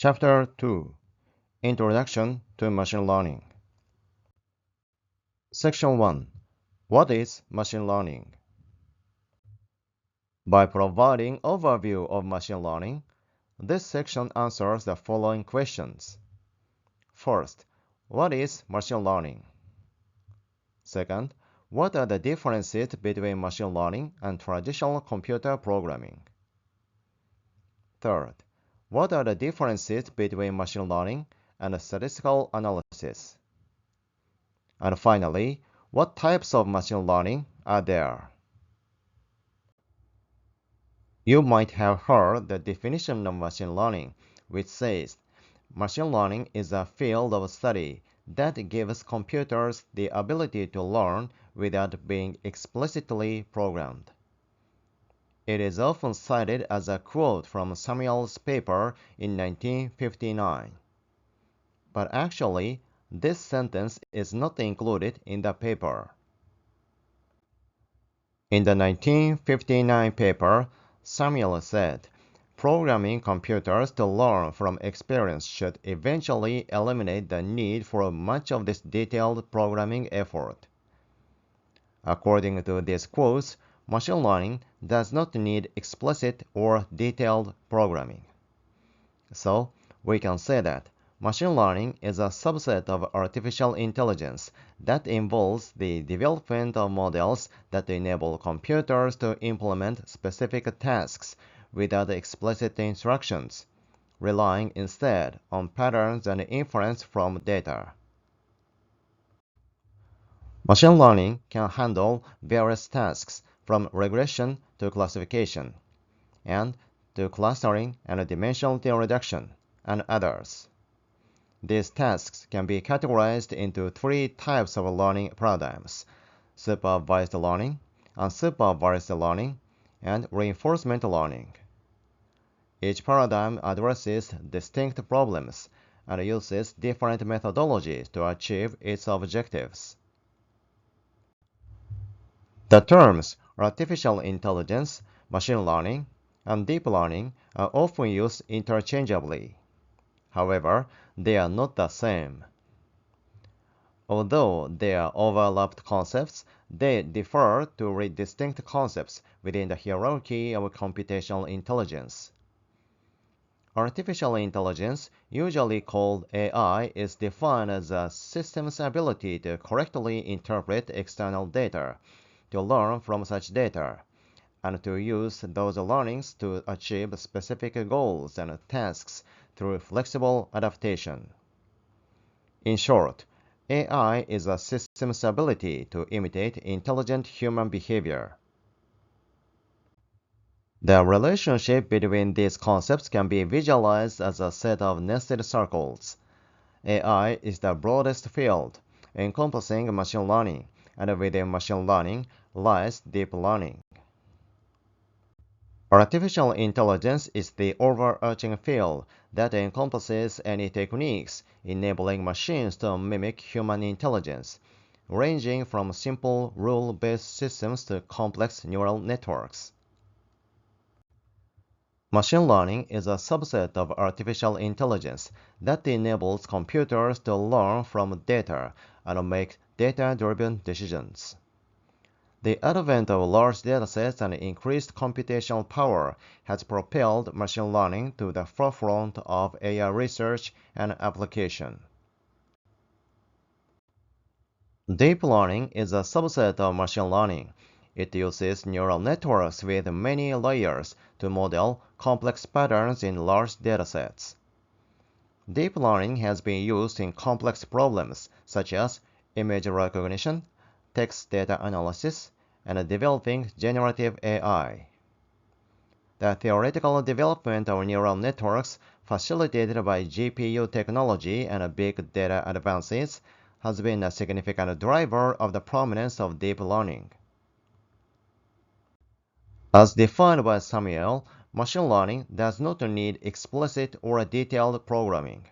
Chapter 2 Introduction to Machine Learning. Section 1 What is machine learning? By providing overview of machine learning, this section answers the following questions. First, what is machine learning? Second, what are the differences between machine learning and traditional computer programming? Third, what are the differences between machine learning and statistical analysis? And finally, what types of machine learning are there? You might have heard the definition of machine learning, which says, machine learning is a field of study that gives computers the ability to learn without being explicitly programmed. It is often cited as a quote from Samuel's paper in 1959. But actually, this sentence is not included in the paper. In the 1959 paper, Samuel said, programming computers to learn from experience should eventually eliminate the need for much of this detailed programming effort. According to these quotes, machine learning does not need explicit or detailed programming. So, we can say that machine learning is a subset of artificial intelligence that involves the development of models that enable computers to implement specific tasks without explicit instructions, relying instead on patterns and inference from data. Machine learning can handle various tasks from regression to classification, and to clustering and dimensionality reduction, and others. These tasks can be categorized into three types of learning paradigms: supervised learning, unsupervised learning, and reinforcement learning. Each paradigm addresses distinct problems and uses different methodologies to achieve its objectives. The terms artificial intelligence, machine learning, and deep learning are often used interchangeably. However, they are not the same. Although they are overlapped concepts, they differ to distinct concepts within the hierarchy of computational intelligence. Artificial intelligence, usually called AI, is defined as a system's ability to correctly interpret external data, to learn from such data, and to use those learnings to achieve specific goals and tasks through flexible adaptation. In short, AI is a system's ability to imitate intelligent human behavior. The relationship between these concepts can be visualized as a set of nested circles. AI is the broadest field, encompassing machine learning, and within machine learning lies deep learning. Artificial intelligence is the overarching field that encompasses any techniques enabling machines to mimic human intelligence, ranging from simple rule-based systems to complex neural networks. Machine learning is a subset of artificial intelligence that enables computers to learn from data and make data-driven decisions. The advent of large datasets and increased computational power has propelled machine learning to the forefront of AI research and application. Deep learning is a subset of machine learning. It uses neural networks with many layers to model complex patterns in large datasets. Deep learning has been used in complex problems such as image recognition, text data analysis, and developing generative AI. The theoretical development of neural networks facilitated by GPU technology and big data advances has been a significant driver of the prominence of deep learning. As defined by Samuel, machine learning does not need explicit or detailed programming.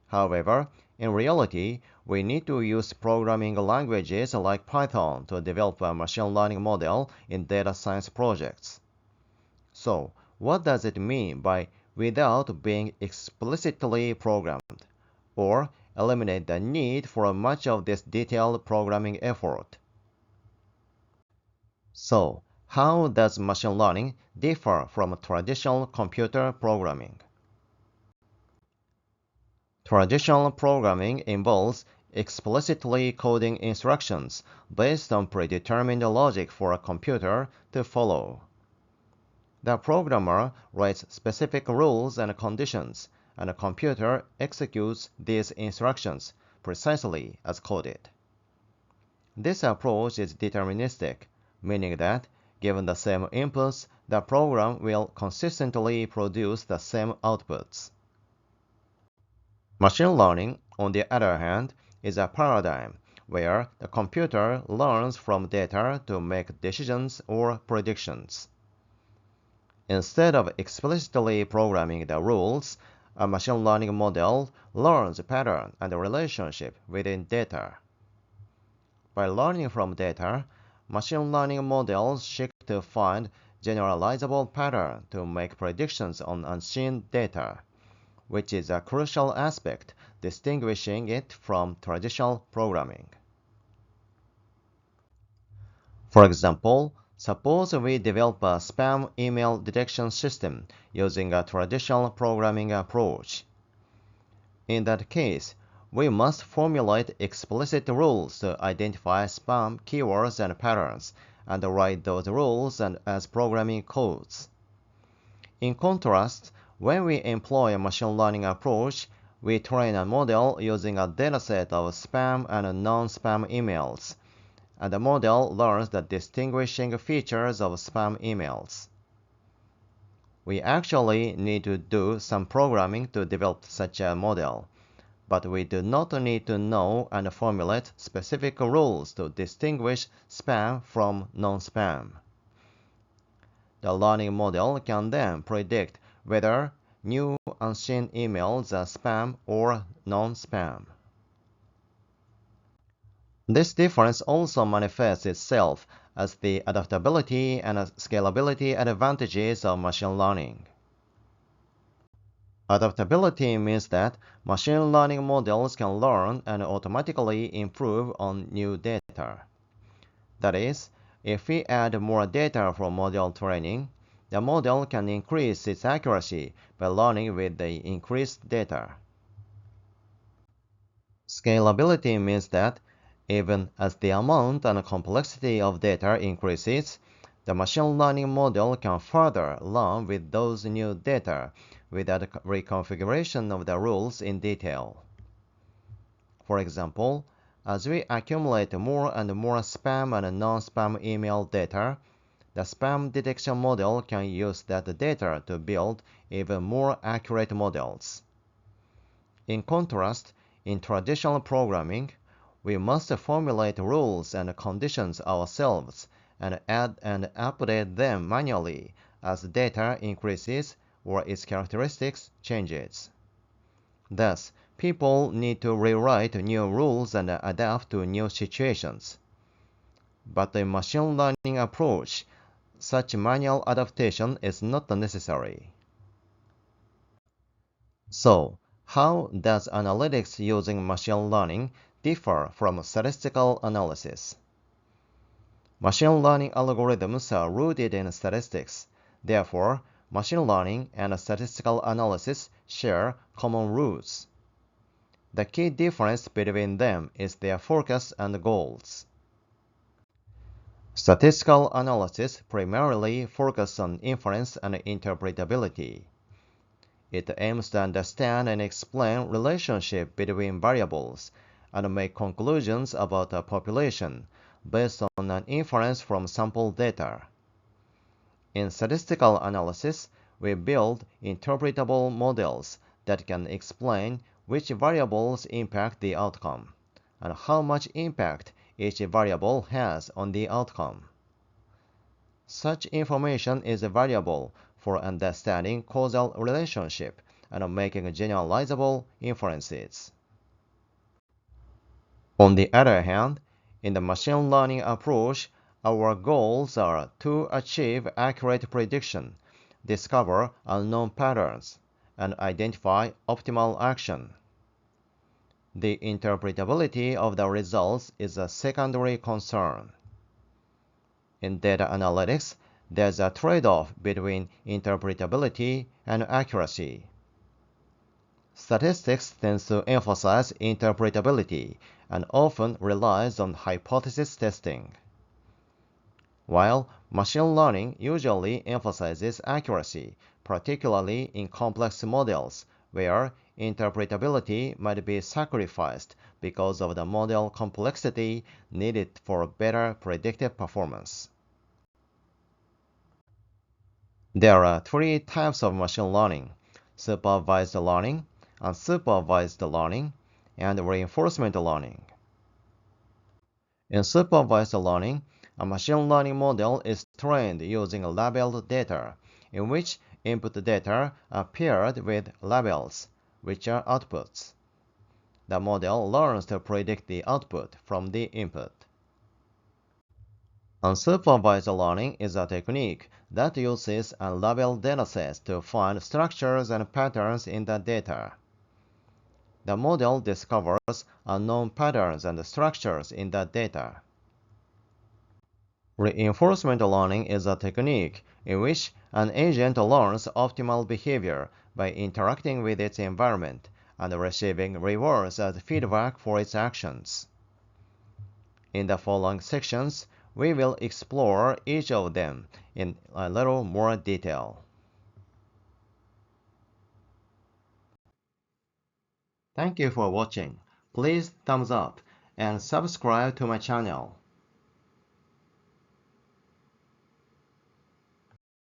However, in reality, we need to use programming languages like Python to develop a machine learning model in data science projects. So, what does it mean by without being explicitly programmed, or eliminate the need for much of this detailed programming effort. So, how does machine learning differ from traditional computer programming? Traditional programming involves explicitly coding instructions based on predetermined logic for a computer to follow. The programmer writes specific rules and conditions, and the computer executes these instructions precisely as coded. This approach is deterministic, meaning that, given the same inputs, the program will consistently produce the same outputs. Machine learning, on the other hand, is a paradigm where the computer learns from data to make decisions or predictions. Instead of explicitly programming the rules, a machine learning model learns pattern and relationship within data. By learning from data, machine learning models seek to find generalizable patterns to make predictions on unseen data, which is a crucial aspect distinguishing it from traditional programming. For example, suppose we develop a spam email detection system using a traditional programming approach. In that case, we must formulate explicit rules to identify spam keywords and patterns, and write those rules as programming codes. In contrast, when we employ a machine learning approach, we train a model using a dataset of spam and non-spam emails, and the model learns the distinguishing features of spam emails. We actually need to do some programming to develop such a model, but we do not need to know and formulate specific rules to distinguish spam from non-spam. The learning model can then predict whether new unseen emails are spam or non-spam. This difference also manifests itself as the adaptability and scalability advantages of machine learning. Adaptability means that machine learning models can learn and automatically improve on new data. That is, if we add more data for model training, the model can increase its accuracy by learning with the increased data. Scalability means that even as the amount and complexity of data increases, the machine learning model can further learn with those new data without reconfiguration of the rules in detail. For example, as we accumulate more and more spam and non-spam email data, the spam detection model can use that data to build even more accurate models. In contrast, in traditional programming, we must formulate rules and conditions ourselves and add and update them manually as data increases or its characteristics changes. Thus, people need to rewrite new rules and adapt to new situations. But in machine learning approach, such manual adaptation is not necessary. So, how does analytics using machine learning differ from statistical analysis? Machine learning algorithms are rooted in statistics. Therefore, machine learning and statistical analysis share common roots. The key difference between them is their focus and goals. Statistical analysis primarily focuses on inference and interpretability. It aims to understand and explain relationship between variables and make conclusions about a population based on an inference from sample data. In statistical analysis, we build interpretable models that can explain which variables impact the outcome and how much impact each variable has on the outcome. Such information is valuable for understanding causal relationship and making generalizable inferences. On the other hand, in the machine learning approach, our goals are to achieve accurate prediction, discover unknown patterns, and identify optimal action. The interpretability of the results is a secondary concern. In data analytics, there's a trade-off between interpretability and accuracy. Statistics tends to emphasize interpretability and often relies on hypothesis testing, while machine learning usually emphasizes accuracy, particularly in complex models where interpretability might be sacrificed because of the model complexity needed for better predictive performance. There are three types of machine learning: supervised learning, unsupervised learning, and reinforcement learning. In supervised learning, a machine learning model is trained using labeled data, in which input data are paired with labels, which are outputs. The model learns to predict the output from the input. Unsupervised learning is a technique that uses unlabeled datasets to find structures and patterns in the data. The model discovers unknown patterns and structures in the data. Reinforcement learning is a technique in which an agent learns optimal behavior by interacting with its environment and receiving rewards as feedback for its actions. In the following sections, we will explore each of them in a little more detail. Thank you for watching. Please thumbs up and subscribe to my channel.